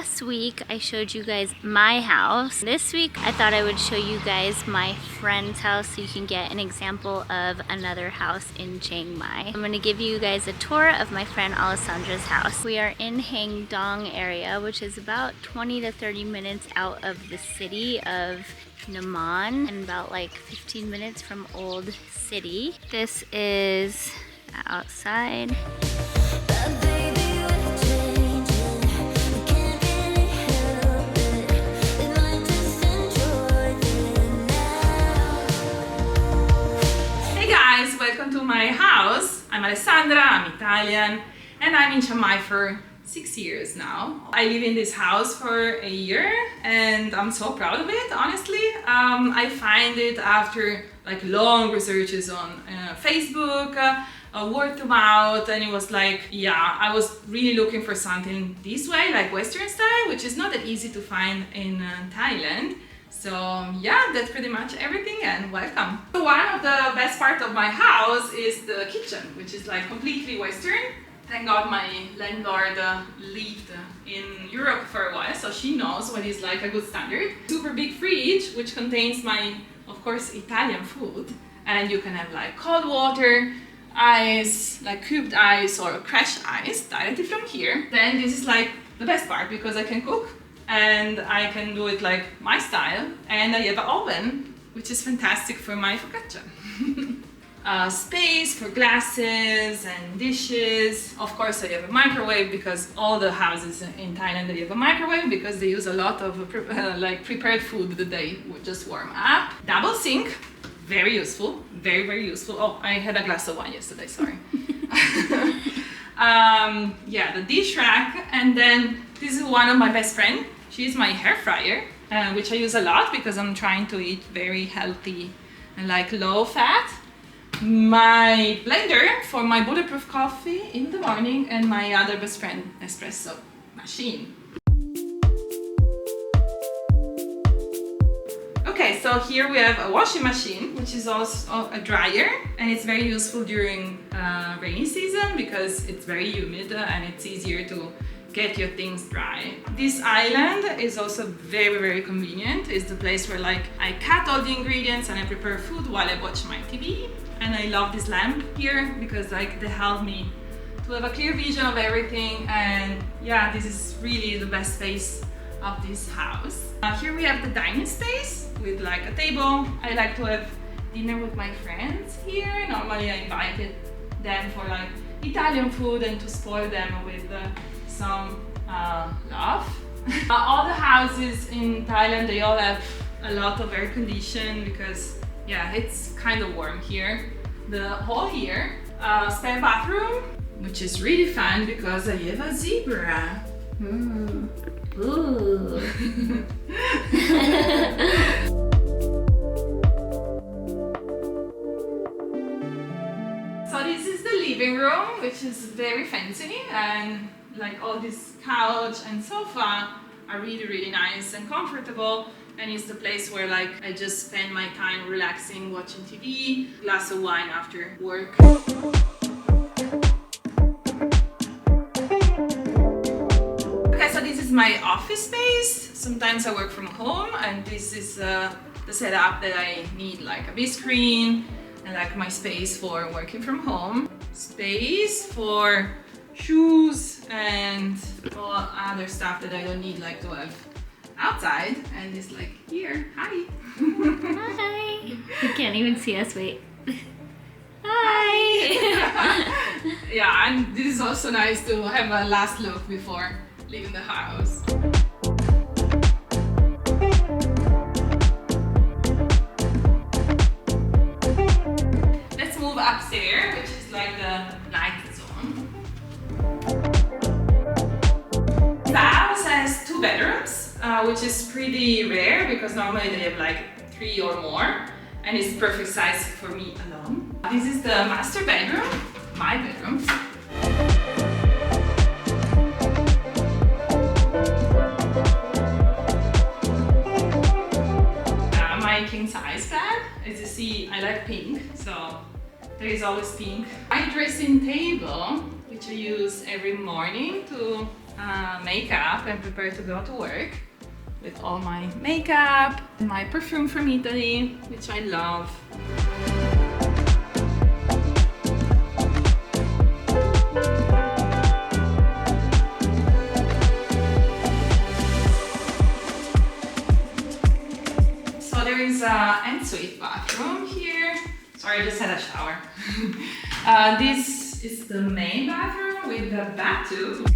last week I showed you guys my house. This week I thought I would show you guys my friend's house so you can get an example of another house in Chiang Mai. I'm going to give you guys a tour of my friend Alessandra's house. We are in Hang Dong area, which is about 20 to 30 minutes out of the city of Naman and about like 15 minutes from Old City. This is outside. Welcome to my house. I'm Alessandra, I'm Italian, and I'm in Chiang Mai for 6 years now. I live in this house for a year and I'm so proud of it, honestly. I find it after like long researches on Facebook, word of mouth, and it was like, yeah, I was really looking for something this way, like Western style, which is not that easy to find in Thailand. So yeah, that's pretty much everything, and welcome. So one of the best parts of my house is the kitchen, which is like completely Western. Thank God my landlord lived in Europe for a while, so she knows what is like a good standard. Super big fridge, which contains my, of course, Italian food. And you can have like cold water, ice, like cubed ice or crushed ice directly from here. Then this is like the best part because I can cook. And I can do it like my style, and I have an oven, which is fantastic for my focaccia. Space for glasses and dishes. Of course I have a microwave because all the houses in Thailand they have a microwave because they use a lot of prepared food that they would just warm up. Double sink, very useful, very useful. Oh, I had a glass of wine yesterday, sorry. Yeah, the dish rack, and then this is one of my best friends. She's my hair fryer, which I use a lot because I'm trying to eat very healthy and like low fat. My blender for my bulletproof coffee in the morning, and my other best friend espresso machine. Okay, so here we have a washing machine, which is also a dryer, and it's very useful during rainy season because it's very humid and it's easier to get your things dry. This island is also very convenient. It's the place where like I cut all the ingredients and I prepare food while I watch my TV. And I love this lamp here because like they help me to have a clear vision of everything. And yeah, this is really the best space of this house. Here we have the dining space with like a table. I like to have dinner with my friends here. Normally I invited them for like Italian food and to spoil them with some love. All the houses in Thailand, they all have a lot of air conditioning because yeah, it's kind of warm here. The whole here, spare bathroom, which is really fun because I have a zebra. Ooh. So this is the living room, which is very fancy, and like all this couch and sofa are really nice and comfortable, and it's the place where like I just spend my time relaxing, watching TV, glass of wine after work. Okay, so this is my office space. Sometimes I work from home, and this is the setup that I need, like a big screen and like my space for working from home, space for shoes and all other stuff that I don't need like to have outside, and it's like here. Hi. Hi. You can't even see us, wait. Hi. Yeah, and this is also nice to have a last look before leaving the house. Let's move upstairs, which is like the night zone. The house has 2 bedrooms, which is pretty rare because normally they have like 3 or more, and it's perfect size for me alone. This is the master bedroom, my bedroom. My king size bed. As you see, I like pink, so there is always pink. My dressing table, which I use every morning to makeup and prepare to go to work with all my makeup and my perfume from Italy, which I love. So there is an ensuite bathroom here. Sorry, I just had a shower. This is the main bathroom with the bathtub.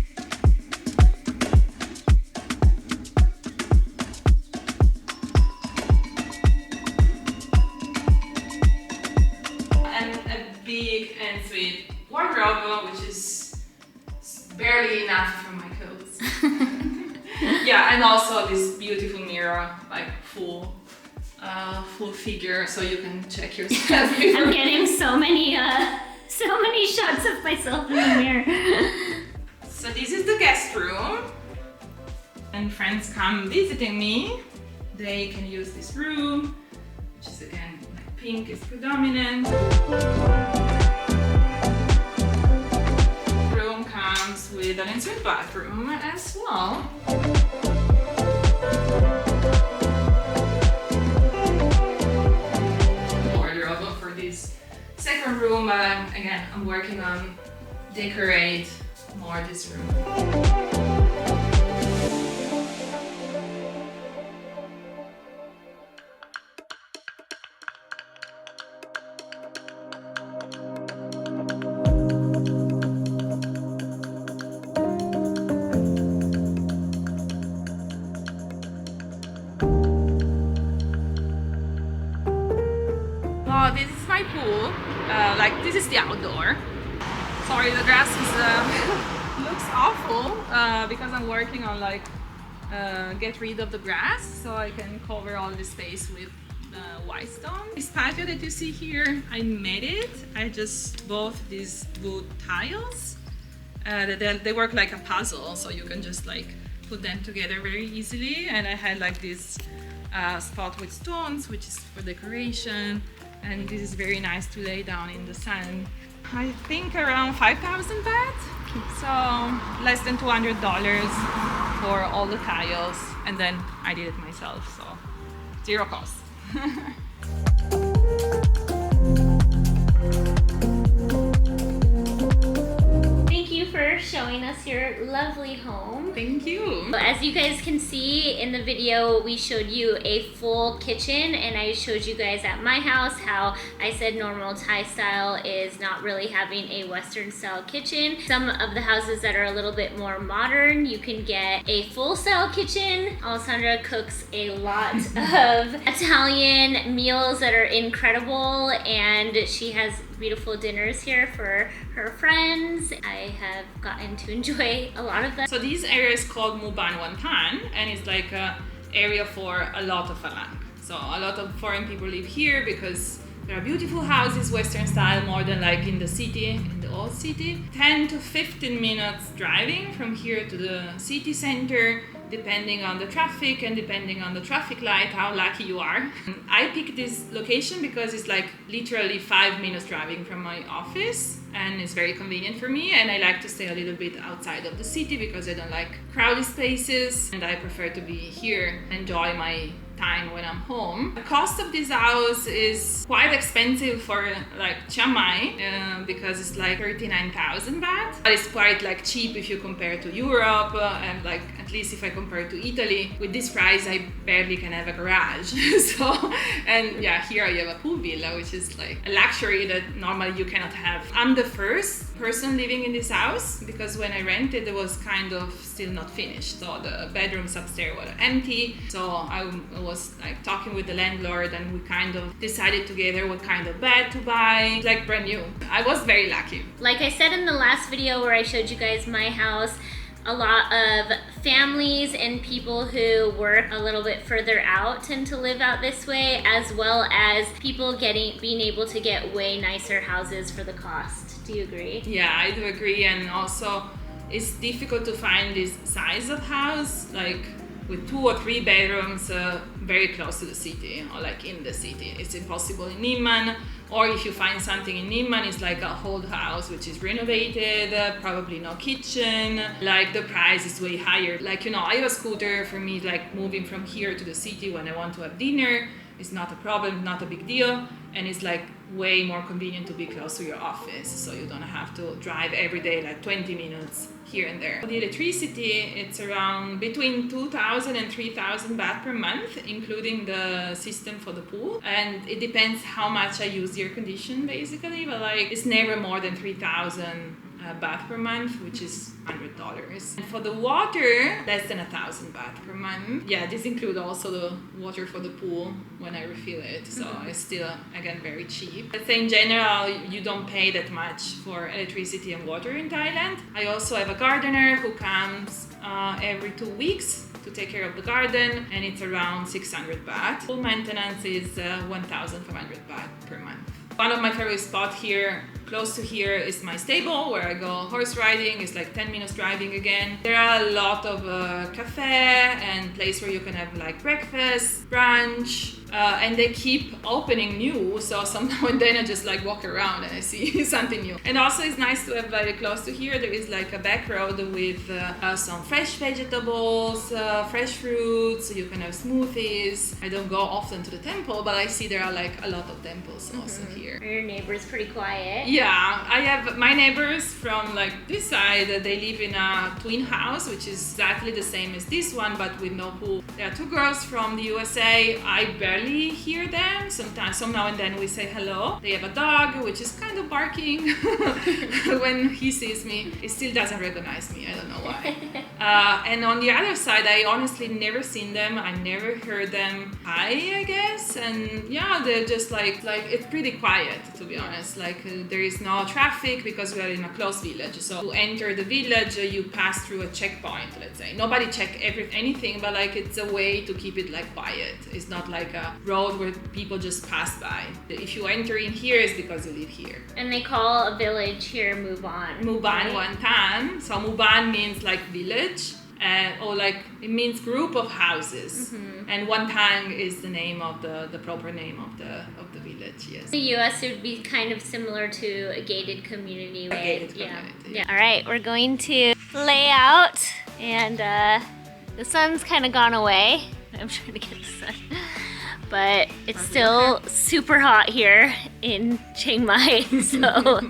Big ensuite wardrobe, which is barely enough for my clothes. Yeah, and also this beautiful mirror, like full figure, so you can check yourself. I'm getting so many shots of myself in the mirror. So this is the guest room, and friends come visiting me. They can use this room, which is again like pink is predominant. With an ensuite bathroom as well. Wardrobe for this second room. Again, I'm working on decorate more this room. This is my pool. Like this is the outdoor. Sorry, the grass is looks awful because I'm working on like get rid of the grass so I can cover all the space with white stone. This patio that you see here, I made it. I just bought these wood tiles. They work like a puzzle, so you can just like put them together very easily. And I had like this spot with stones, which is for decoration. And this is very nice to lay down in the sun. I think around 5,000 baht, so less than $200 for all the tiles, and then I did it myself, so zero cost. Thank you for showing us your lovely home. Thank you. As you guys can see in the video, we showed you a full kitchen, and I showed you guys at my house how I said normal Thai style is not really having a Western style kitchen. Some of the houses that are a little bit more modern, you can get a full style kitchen. Alessandra cooks a lot of Italian meals that are incredible, and she has beautiful dinners here for her friends. I have gotten to enjoy a lot of them. So this area is called Muban Wantan, and it's like an area for a lot of Falang. So a lot of foreign people live here because there are beautiful houses, Western style, more than like in the city, in the old city. 10 to 15 minutes driving from here to the city center, depending on the traffic and depending on the traffic light, how lucky you are. I picked this location because it's like literally 5 minutes driving from my office, and it's very convenient for me, and I like to stay a little bit outside of the city because I don't like crowded spaces, and I prefer to be here, enjoy my time when I'm home. The cost of this house is quite expensive for like Chiang Mai because it's like 39,000 baht, but it's quite like cheap if you compare to Europe and like at least if I compare to Italy. With this price I barely can have a garage. So, and yeah, here I have a pool villa, which is like a luxury that normally you cannot have. I'm the first person living in this house because when I rented it was kind of still not finished, so the bedrooms upstairs were empty. So I was like talking with the landlord, and we kind of decided together what kind of bed to buy, like brand new. I was very lucky. Like I said in the last video where I showed you guys my house, a lot of families and people who work a little bit further out tend to live out this way, as well as people being able to get way nicer houses for the cost. Do you agree? Yeah, I do agree, and also it's difficult to find this size of house. Like with 2 or 3 bedrooms very close to the city, or like in the city. It's impossible in Nimman, or if you find something in Nimman, it's like a old house which is renovated, probably no kitchen, like the price is way higher. Like, you know, I have a scooter. For me, like moving from here to the city when I want to have dinner is not a problem, not a big deal, and it's like way more convenient to be close to your office, so you don't have to drive every day like 20 minutes here and there. The electricity, it's around between 2,000 and 3,000 baht per month, including the system for the pool, and it depends how much I use the air condition basically, but like it's never more than 3,000 baht per month, which is $100. And for the water, less than 1,000 baht per month. Yeah, this includes also the water for the pool when I refill it, so it's still, again, very cheap. I'd say in general, you don't pay that much for electricity and water in Thailand. I also have a gardener who comes every 2 weeks to take care of the garden, and it's around 600 baht. Full maintenance is 1,500 baht per month. One of my favorite spots here, close to here, is my stable where I go horse riding. It's like 10 minutes driving again. There are a lot of cafe and place where you can have like breakfast, brunch, and they keep opening new. So some now and then I just like walk around and I see something new. And also it's nice to have very close to here. There is like a back road with some fresh vegetables, fresh fruits. You can have smoothies. I don't go often to the temple, but I see there are like a lot of temples also here. Are your neighbors pretty quiet? Yeah, I have my neighbors from like this side. They live in a twin house, which is exactly the same as this one, but with no pool. There are 2 girls from the USA. I barely hear them. Sometimes, some now and then we say hello. They have a dog, which is kind of barking when he sees me. He still doesn't recognize me. I don't know why. And on the other side, I honestly never seen them. I never heard them hi, I guess. And yeah, they're just like it's pretty quiet, to be honest. Like there is no traffic because we are in a closed village. So to enter the village, you pass through a checkpoint, let's say. Nobody check anything, but like it's a way to keep it like quiet. It's not like a road where people just pass by. If you enter in here, it's because you live here. And they call a village here Muban. Muban right? Wantan. So Muban means like village. Or like it means group of houses, and Wantang is the name of the proper name of the village. Yes. In the U.S. it would be kind of similar to a gated community, right? Gated community. Yeah. All right, we're going to lay out, and the sun's kind of gone away. I'm trying to get the sun, but it's still super hot here in Chiang Mai. So.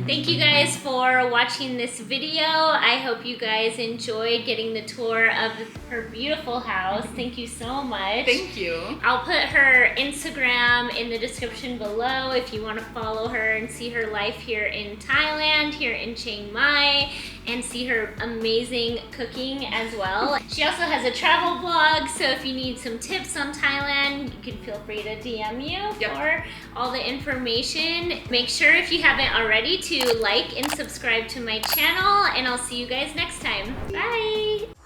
Thank you guys for watching this video. I hope you guys enjoyed getting the tour of her beautiful house. Thank you so much. Thank you. I'll put her Instagram in the description below if you want to follow her and see her life here in Thailand, here in Chiang Mai, and see her amazing cooking as well. She also has a travel blog, so if you need some tips on Thailand, you can feel free to DM you for all the information. Make sure, if you haven't already, to like and subscribe to my channel, and I'll see you guys next time. Bye!